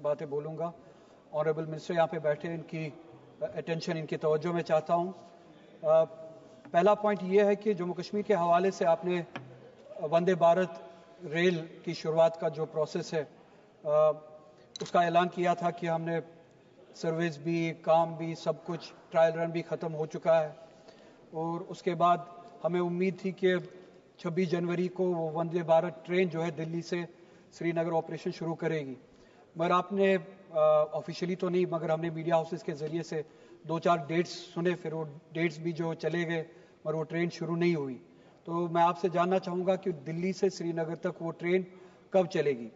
باتیں بولوں گا. Honourable minister یہاں پہ بیٹھے, ان کی اٹینشن, ان کی توجہ میں چاہتا ہوں. پہلا پوائنٹ یہ ہے کہ جموں کشمیر کے حوالے سے آپ نے وندے بھارت ریل کی شروعات کا جو پروسیس ہے اس کا اعلان کیا تھا کہ ہم نے سروس بھی, کام بھی, سب کچھ ٹرائل رن بھی ختم ہو چکا ہے, اور اس کے بعد ہمیں امید تھی کہ 26 جنوری کو وہ وندے بھارت ٹرین جو ہے دلی سے سری نگر آپریشن شروع کرے گی. مگر آپ نے آفیشلی تو نہیں, مگر ہم نے میڈیا ہاؤسز کے ذریعے سے 2-4 ڈیٹس سنے, پھر وہ ڈیٹس بھی جو چلے گئے اور وہ ٹرین شروع نہیں ہوئی. تو میں آپ سے جاننا چاہوں گا کہ دلی سے سری نگر تک وہ ٹرین کب چلے گی.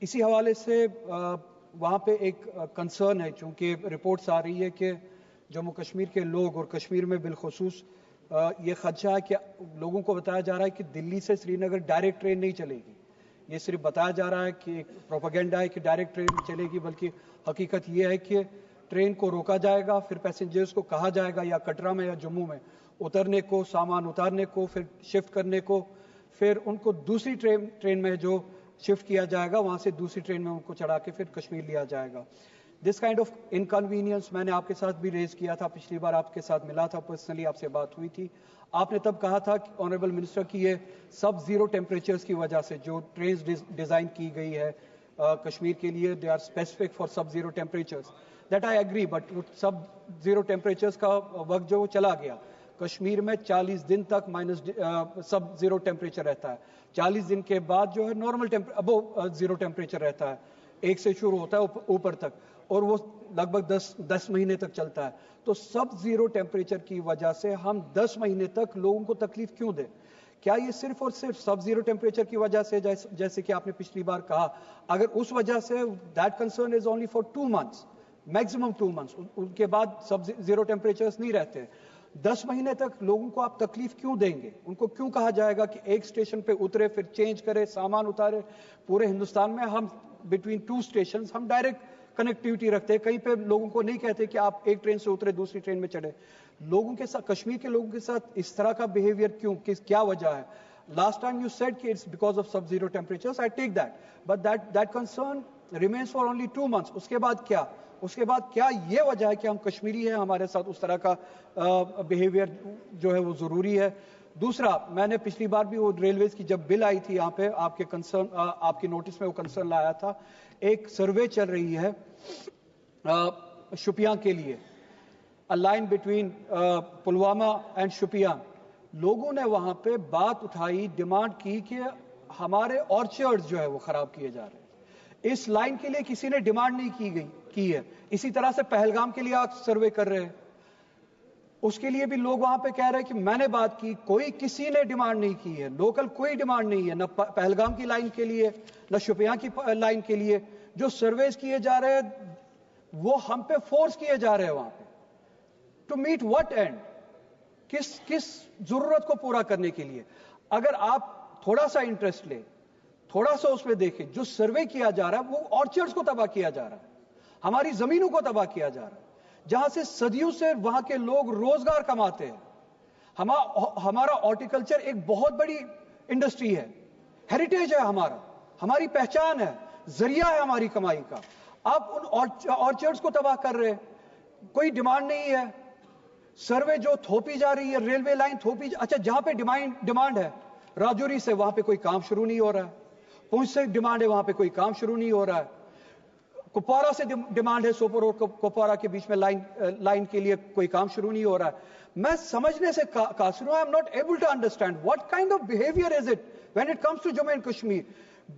اسی حوالے سے وہاں پہ ایک کنسرن ہے, چونکہ رپورٹس آ رہی ہے کہ جموں کشمیر کے لوگ اور کشمیر میں بالخصوص یہ خدشہ ہے کہ لوگوں کو بتایا جا رہا ہے کہ دلی سے سری نگر ڈائریکٹ ٹرین نہیں چلے گی. یہ صرف بتایا جا رہا ہے کہ ایک پروپیگنڈا ہے کہ ڈائریکٹ ٹرین چلے گی, بلکہ حقیقت یہ ہے کہ ٹرین کو روکا جائے گا, پھر پیسنجرز کو کہا جائے گا یا کٹرا میں یا جموں میں اترنے کو, سامان اتارنے کو, پھر شفٹ کرنے کو, پھر ان کو دوسری ٹرین میں جو شفٹ کیا جائے گا وہاں سے دوسری ٹرین میں ان کو چڑھا کے پھر کشمیر لیا جائے گا. دس کائنڈ آف انکنوینئنس میں نے آپ کے ساتھ بھی ریز کیا تھا, پچھلی بار آپ کے ساتھ ملا تھا, پرسنلی آپ سے بات ہوئی تھی. آپ نے تب کہا تھا کہ آنریبل منسٹر کی یہ سب زیرو ٹیمپریچرز کی وجہ سے جو ٹرینز ڈیزائن کی گئی ہے کشمیر کے لیے, they are specific for sub zero temperatures. That I agree, but sub zero temperatures کا وقت جو چلا گیا. کشمیر میں 40 دن تک سب زیرو ٹیمپریچر رہتا ہے, 40 دن کے بعد جو ہے نارمل ابو زیرو ٹیمپریچر رہتا ہے, 1 سے شروع ہوتا ہے اوپر تک, اور وہ لگ بھگ 10 مہینے تک چلتا ہے. تو سب زیرو ٹیمپریچر کی وجہ سے ہم 10 مہینے تک لوگوں کو تکلیف کیوں دیں؟ کیا یہ صرف اور صرف سب زیرو ٹیمپریچر کی وجہ سے, جیسے کہ آپ نے پچھلی بار کہا, اگر اس وجہ سے that concern is only for 2 months, maximum 2 months, ان کے بعد سب زیرو ٹیمپریچرز نہیں رہتے, 10 مہینے تک لوگوں کو آپ تکلیف کیوں دیں گے؟ ان کو کیوں کہا جائے گا کہ ایک اسٹیشن پہ اترے پھر چینج کرے, سامان اتارے؟ پورے ہندوستان میں ہم بٹوین 2 اسٹیشنز ہم ڈائریکٹ کنیکٹیوٹی رکھتے ہیں, کہیں پہ لوگوں کو نہیں کہتے کہ آپ ایک ٹرین سے اترے دوسری ٹرین میں چڑھے. لوگوں کے ساتھ, کشمیر کے لوگوں کے ساتھ اس طرح کا بیہیویئر کیوں, کیا وجہ ہے؟ لاسٹ ٹائم یو سیڈ کہ it's because of sub zero temperatures, I take that, but that concern remains for only 2 months. اس کے بعد کیا؟ اس کے بعد کیا یہ وجہ ہے کہ ہم کشمیری ہیں, ہمارے ساتھ اس طرح کا بیہیویئر جو ہے وہ ضروری ہے؟ دوسرا, میں نے پچھلی بار بھی وہ ریلویز کی جب بل آئی تھی یہاں پہ آپ کے کنسرن, آپ کی نوٹس میں وہ کنسرن لایا تھا. ایک سروے چل رہی ہے شوپیان کے لیے, a line between Pulwama and Shopian. لوگوں نے وہاں پہ بات اٹھائی, ڈیمانڈ کی کہ ہمارے آرچرڈ جو ہے وہ خراب کیے جا رہے ہیں. اس لائن کے لیے کسی نے ڈیمانڈ نہیں کی ہے. اسی طرح سے پہلگام کے لیے آپ سروے کر رہے ہیں, اس کے لیے بھی لوگ وہاں پہ کہہ رہے ہیں کہ میں نے بات کی, کسی نے ڈیمانڈ نہیں کی ہے, لوکل کوئی ڈیمانڈ نہیں ہے, نہ پہلگام کی لائن کے لیے نہ شوپیان کی لائن کے لیے. جو سرویز کیے جا رہے ہیں وہ ہم پہ فورس کیے جا رہے ہیں وہاں پہ, ٹو میٹ وٹ اینڈ, کس ضرورت کو پورا کرنے کے لیے؟ اگر آپ تھوڑا سا انٹرسٹ لیں, تھوڑا سا اس میں دیکھیں, جو سروے کیا جا رہا ہے وہ آرچرڈز کو تباہ کیا جا رہا ہے, ہماری زمینوں کو تباہ کیا جا رہا ہے, جہاں سے صدیوں سے وہاں کے لوگ روزگار کماتے ہیں. ہمارا ہارٹیکلچر ایک بہت بڑی انڈسٹری ہے, ہیریٹیج ہے ہمارا, ہماری پہچان ہے, ذریعہ ہے ہماری کمائی کا. آپ ان آرچرڈز کو تباہ کر رہے ہیں, کوئی ڈیمانڈ نہیں ہے. سروے جو تھوپی جا رہی ہے, ریلوے لائن تھوپی اچھا جہاں پہ ڈیمانڈ ہے, راجوری سے وہاں پہ کوئی کام شروع نہیں ہو رہا ہے, پونچھ سے ڈیمانڈ ہے وہاں پہ کوئی کام شروع نہیں ہو رہا ہے, کپوارہ سے ڈیمانڈ ہے, سوپور اور کپوارہ کے بیچ میں لائن کے لیے کوئی کام شروع نہیں ہو رہا ہے. میں سمجھنے سے قاصر ہوں, I am not able to understand what kind of behaviour is it when it comes to Jammu and Kashmir.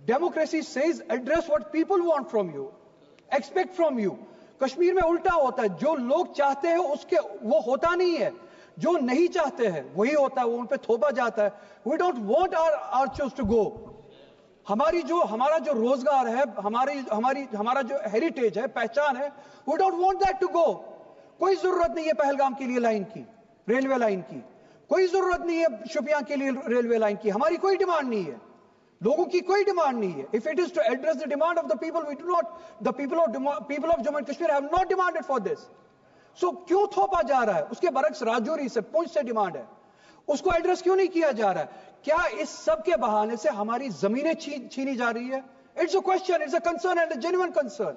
Democracy says address what people want from you, expect from you. Kashmir میں الٹا ہوتا ہے, جو لوگ چاہتے ہیں اس کے وہ ہوتا نہیں ہے, جو نہیں چاہتے ہیں وہی ہوتا ہے, وہ ان پہ تھوپا جاتا ہے. We don't want archers to go. ہمارا جو روزگار ہے, ہمارا جو ہیریٹیج ہے, پہچان ہے, we don't want that to go. کوئی ضرورت نہیں ہے پہلگام کے لیے لائن کی, ریلوے لائن کی, کوئی ضرورت نہیں ہے شوپیان کے لیے ریلوے لائن کی, ہماری کوئی ڈیمانڈ نہیں ہے, لوگوں کی کوئی ڈیمانڈ نہیں ہے. If it is to address the demand of the people, the people of Jammu and Kashmir have not demanded for this. So کیوں تھوپا جا رہا ہے؟ اس کے برعکس راجوری سے, پونچھ سے ڈیمانڈ ہے, اس کو ایڈریس کیوں نہیں کیا جا رہا ہے؟ کیا اس سب کے بہانے سے ہماری زمینیں چھینی جا رہی ہے؟ It's a question, it's a concern and a genuine concern.